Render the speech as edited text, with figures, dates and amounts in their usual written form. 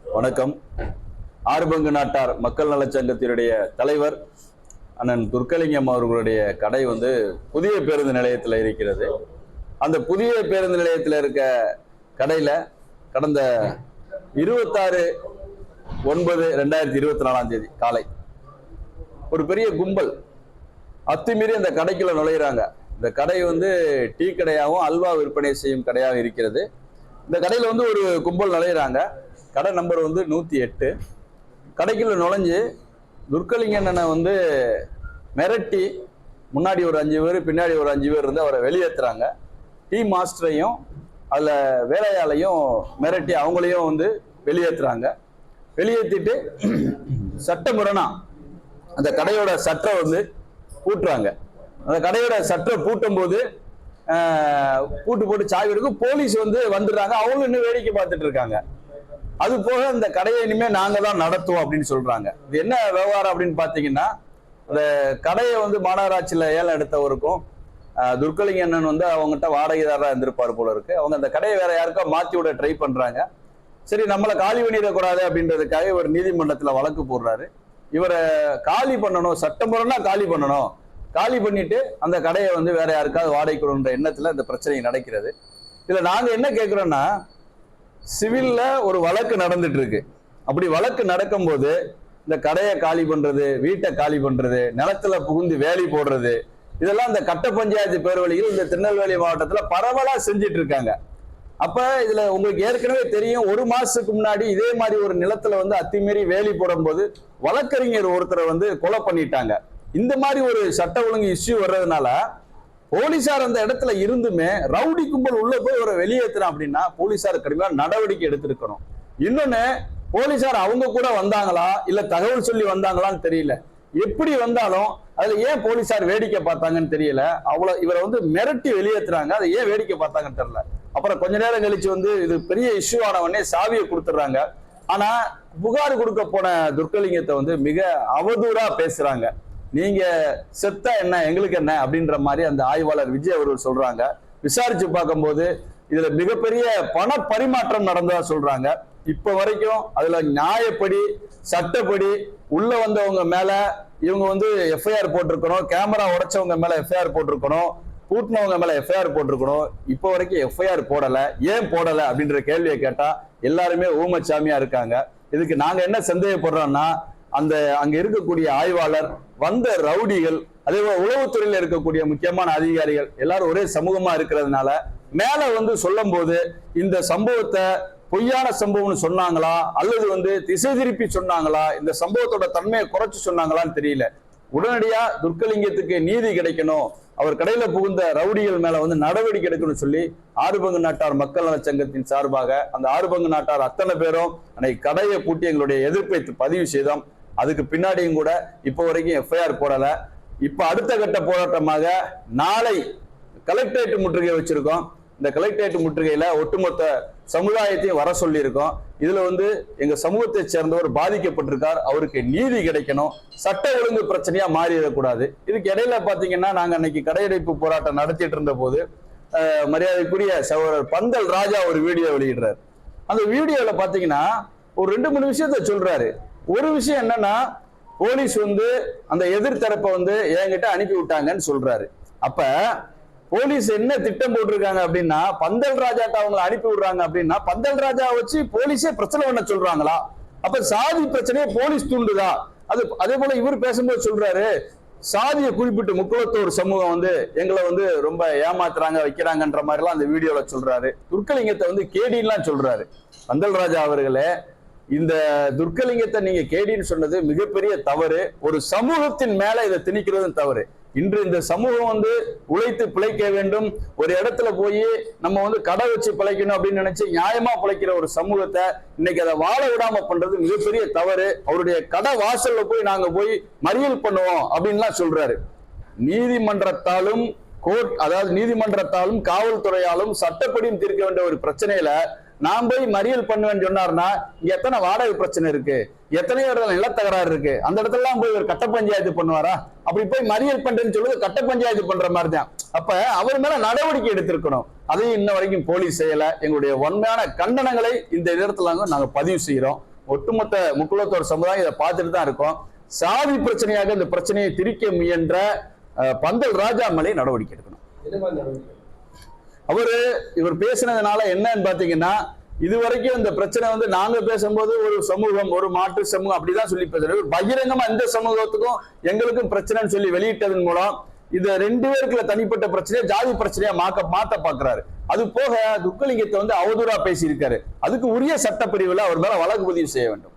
வணக்கம். ஆறுபங்கு நாட்டார் மக்கள் நலச்சங்கத்தினுடைய தலைவர் அண்ணன் துர்க்கலிங்கம் அவர்களுடைய கடை புதிய பேருந்து நிலையத்தில் இருக்கிறது. அந்த புதிய பேருந்து நிலையத்தில் இருக்க கடையில் கடந்த 26/9/2024 காலை ஒரு பெரிய கும்பல் அத்துமீறி அந்த கடைக்குள்ள நுழையிறாங்க. இந்த கடை டீ கடையாகவும் அல்வா விற்பனை செய்யும் கடையாக இருக்கிறது. இந்த கடையில் ஒரு கும்பல் நுழையிறாங்க. கடை நம்பர் 108. கடைக்குள்ள நுழைஞ்சு துர்க்கலிங்கண்ணனை மிரட்டி முன்னாடி ஒரு 5 பேர் பின்னாடி ஒரு 5 பேர் இருந்து அவரை வெளியேற்றுறாங்க. டீ மாஸ்டரையும் அதில் வேலையாளையும் மிரட்டி அவங்களையும் வெளியேற்றுறாங்க. வெளியேற்றிட்டு சட்டமுறைனா அந்த கடையோட சட்டை பூட்டுறாங்க. அந்த கடையோட சட்டை பூட்டும் போது பூட்டு போட்டு சாவி எடுக்கும் போலீஸ் வந்துடுறாங்க. அவங்க இன்னும் வேடிக்கை பார்த்துட்டு இருக்காங்க. அது போக இந்த கடையை இனிமே நாங்க தான் நடத்துவோம் அப்படின்னு சொல்றாங்க. இது என்ன விவகாரம் அப்படின்னு பாத்தீங்கன்னா, அந்த கடையை மாநகராட்சியில ஏலம் எடுத்தவருக்கும் துர்க்கலிங்கண்ணன் அவங்ககிட்ட வாடகைதாரா இருந்திருப்பாரு போல இருக்கு. அவங்க அந்த கடையை வேற யாருக்கோ மாத்தி விட ட்ரை பண்றாங்க. சரி, நம்மளை காலி பண்ணிடக்கூடாது அப்படின்றதுக்காக இவர் நீதிமன்றத்துல வழக்கு போடுறாரு. இவரை காலி பண்ணணும், சட்டமுறைனா காலி பண்ணணும், காலி பண்ணிட்டு அந்த கடையை வேற யாருக்காவது வாடகைக்கணுன்ற எண்ணத்துல இந்த பிரச்சனை நடக்கிறது. இதுல நாங்க என்ன கேட்கிறோம்னா, சிவில்ல ஒரு வழக்கு நடந்துட்டு இருக்கு. அப்படி வழக்கு நடக்கும்போது இந்த கடையை காலி பண்றது, வீட்டை காலி பண்றது, நிலத்துல புகுந்து வேலி போடுறது, இதெல்லாம் இந்த கட்ட பஞ்சாயத்து பேர்வழியில் இந்த திருநெல்வேலி மாவட்டத்துல பரவலா செஞ்சிட்டு இருக்காங்க. அப்ப இதுல உங்களுக்கு ஏற்கனவே தெரியும், 1 மாசத்துக்கு முன்னாடி இதே மாதிரி ஒரு நிலத்துல அத்துமீறி வேலி போடும் போது வழக்கறிஞர் ஒருத்தரை கொலை பண்ணிட்டாங்க. இந்த மாதிரி ஒரு சட்ட ஒழுங்கு இஷ்யூ வர்றதுனால போலீசார் அந்த இடத்துல இருந்துமே ரவுடி கும்பல் உள்ள போய் ஒரு வெளியேற்றுறான் அப்படின்னா போலீசார் கடுமையான நடவடிக்கை எடுத்திருக்கணும். இன்னொன்னு, போலீசார் அவங்க கூட வந்தாங்களா இல்ல தகவல் சொல்லி வந்தாங்களான்னு தெரியல. எப்படி வந்தாலும் அதுல ஏன் போலீசார் வேடிக்கை பார்த்தாங்கன்னு தெரியல. அவ்வளவு இவரை மிரட்டி வெளியேற்றுறாங்க. அதை ஏன் வேடிக்கை பார்த்தாங்கன்னு தெரியல. அப்புறம் கொஞ்ச நேரம் கழிச்சு இது பெரிய இஷ்யூ ஆனவனே சாவியை கொடுத்துட்றாங்க. ஆனா புகார் கொடுக்க போன துர்க்கலிங்கத்தை மிக அவதூறா பேசுறாங்க. நீங்க செத்தா என்ன எங்களுக்கு என்ன அப்படின்ற மாதிரி அந்த ஆய்வாளர் விஜய் அவர்கள் சொல்றாங்க. விசாரிச்சு பார்க்கும்போது இதுல மிகப்பெரிய பண பரிமாற்றம் நடந்ததா சொல்றாங்க. இப்ப வரைக்கும் அதுல நியாயப்படி சட்டப்படி உள்ள வந்தவங்க மேல இவங்க எஃப்ஐஆர் போட்டிருக்கணும், கேமரா உடைச்சவங்க மேல எஃப்ஐஆர் போட்டிருக்கணும், கூட்டினவங்க மேல எஃப்ஐஆர் போட்டிருக்கணும். இப்ப வரைக்கும் எஃப்ஐஆர் போடல. ஏன் போடல அப்படின்ற கேள்வியை கேட்டா எல்லாருமே ஊமச்சாமியா இருக்காங்க. இதுக்கு நாங்க என்ன சந்தேகப்படுறோம்னா, அந்த அங்க இருக்கக்கூடிய ஆய்வாளர், வந்த ரவுடிகள், அதே போல உளவுத்துறையில இருக்கக்கூடிய முக்கியமான அதிகாரிகள் எல்லாரும் ஒரே சமூகமா இருக்கிறதுனால மேல சொல்லும் போது இந்த சம்பவத்தை பொய்யான சம்பவம்னு சொன்னாங்களா அல்லது திசை திருப்பி சொன்னாங்களா, இந்த சம்பவத்தோட தன்மையை குறைச்சு சொன்னாங்களான்னு தெரியல. உடனடியா துர்க்கலிங்கத்துக்கு நீதி கிடைக்கணும், அவர் கடையில புகுந்த ரவுடிகள் மேல நடவடிக்கை எடுக்கணும்னு சொல்லி ஆறுபங்கு நாட்டார் மக்கள் நலச்சங்கத்தின் சார்பாக அந்த ஆறுபங்கு நாட்டார் அத்தனை பேரும் அன்னைக்கு கடையை பூட்டி எங்களுடைய எதிர்ப்பை பதிவு செய்தோம். அதுக்கு பின்னாடியும் கூட இப்போ வரைக்கும் எஃப்ஐஆர் போடல. இப்ப அடுத்த கட்ட போராட்டமாக நாளை கலெக்டரேட் முற்றுகை வச்சிருக்கோம். இந்த கலெக்டரேட் முற்றுகையில ஒட்டுமொத்த சமுதாயத்தையும் வர சொல்லி இருக்கோம். இதுல எங்க சமூகத்தை சேர்ந்தவர் பாதிக்கப்பட்டிருக்கார், அவருக்கு நீதி கிடைக்கணும், சட்ட ஒழுங்கு பிரச்சனையா மாறிடக்கூடாது. இதுக்கு இடையில பாத்தீங்கன்னா, நாங்க அன்னைக்கு கடையடைப்பு போராட்டம் நடத்திட்டு இருந்த போது மரியாதைக்குரிய சகோதரர் பந்தல் ராஜா ஒரு வீடியோ வெளியிடுறாரு. அந்த வீடியோல பாத்தீங்கன்னா ஒரு 2-3 விஷயத்த சொல்றாரு. ஒரு விஷயம் என்னன்னா, போலீஸ் அந்த எதிர்த்தரப்பை என்கிட்ட அனுப்பி விட்டாங்கன்னு சொல்றாரு. அப்ப போலீஸ் என்ன திட்டம் போட்டிருக்காங்க அப்படின்னா, பந்தல் ராஜாட்ட அவங்களை அனுப்பி விடுறாங்க அப்படின்னா பந்தல் ராஜா வச்சு போலீஸே பிரச்சனை பண்ண சொல்றாங்களா? அப்ப சாதி பிரச்சனையை போலீஸ் தூண்டுதா? அதே போல இவர் பேசும்போது சொல்றாரு, சாதியை குறிப்பிட்டு முக்குளத்தோர் சமூகம் எங்களை ரொம்ப ஏமாத்துறாங்க வைக்கிறாங்கன்ற மாதிரி எல்லாம் அந்த வீடியோல சொல்றாரு. துர்க்கலிங்கத்தை கேடின்லாம் சொல்றாரு. பந்தல் ராஜா அவர்களே, இந்த துர்க்கலிங்கத்தை நீங்க கேடின்னு சொன்னது மிகப்பெரிய தவறு. ஒரு சமூகத்தின் மேல இதை திணிக்கிறது தவறு. இன்று இந்த சமூகம் உழைத்து பிழைக்க வேண்டும், ஒரு இடத்துல போய் நம்ம கடை வச்சு பிழைக்கணும் அப்படின்னு நினைச்சு நியாயமா பிழைக்கிற ஒரு சமூகத்தை இன்னைக்கு அதை வாழ விடாம பண்றது மிகப்பெரிய தவறு. அவருடைய கடை வாசல்ல போய் நாங்க போய் மறியல் பண்ணுவோம் அப்படின்லாம் சொல்றாரு. நீதிமன்றத்தாலும் காவல்துறையாலும் சட்டப்படியும் தீர்க்க வேண்டிய ஒரு பிரச்சனையில நான் போய் மறியல் பண்ணுவேன்னு சொன்னார்னா இங்க எத்தனை வாடகை பிரச்சனை இருக்கு, எத்தனையோ இடத்துல நிலத்தகராறு இருக்கு, அந்த இடத்துல எல்லாம் போய் ஒரு கட்ட பஞ்சாயத்து பண்ணுவாரா? அப்படி போய் மறியல் பண்றேன்னு சொல்லுவது கட்ட பஞ்சாயத்து பண்ற மாதிரி தான். அப்ப அவர் மேல நடவடிக்கை எடுத்திருக்கணும். அதையும் இன்ன வரைக்கும் போலீஸ் செய்யல. எங்களுடைய உண்மையான கண்டனங்களை இந்த இடத்துல நாங்க பதிவு செய்யறோம். ஒட்டுமொத்த முக்குலத்தோர் சமுதாயம் இதை பார்த்துட்டு தான் இருக்கோம். சாதி பிரச்சனையாக இந்த பிரச்சனையை திரிக்க முயன்ற பந்தல் ராஜா மேலே நடவடிக்கை எடுக்கணும். இவர் பேசினதுனால என்னன்னு பாத்தீங்கன்னா, இதுவரைக்கும் இந்த பிரச்சனை வந்து நாங்க பேசும்போது ஒரு சமூகம், ஒரு மாற்று சமூகம் அப்படிதான் சொல்லி பேசுறது. பகிரங்கமா இந்த சமூகத்துக்கும் எங்களுக்கும் பிரச்சனைன்னு சொல்லி வெளியிட்டதன் மூலம் இது 2 பேருக்குள்ள தனிப்பட்ட பிரச்சனையா ஜாதி பிரச்சனையா மாத்த பாக்குறாரு. அது போக துக்கலிங்கத்தை வந்து அவதூறா பேசியிருக்காரு. அதுக்கு உரிய சட்டப்பிரிவுல அவர் மேல வழக்கு பதிவு செய்ய வேண்டும்.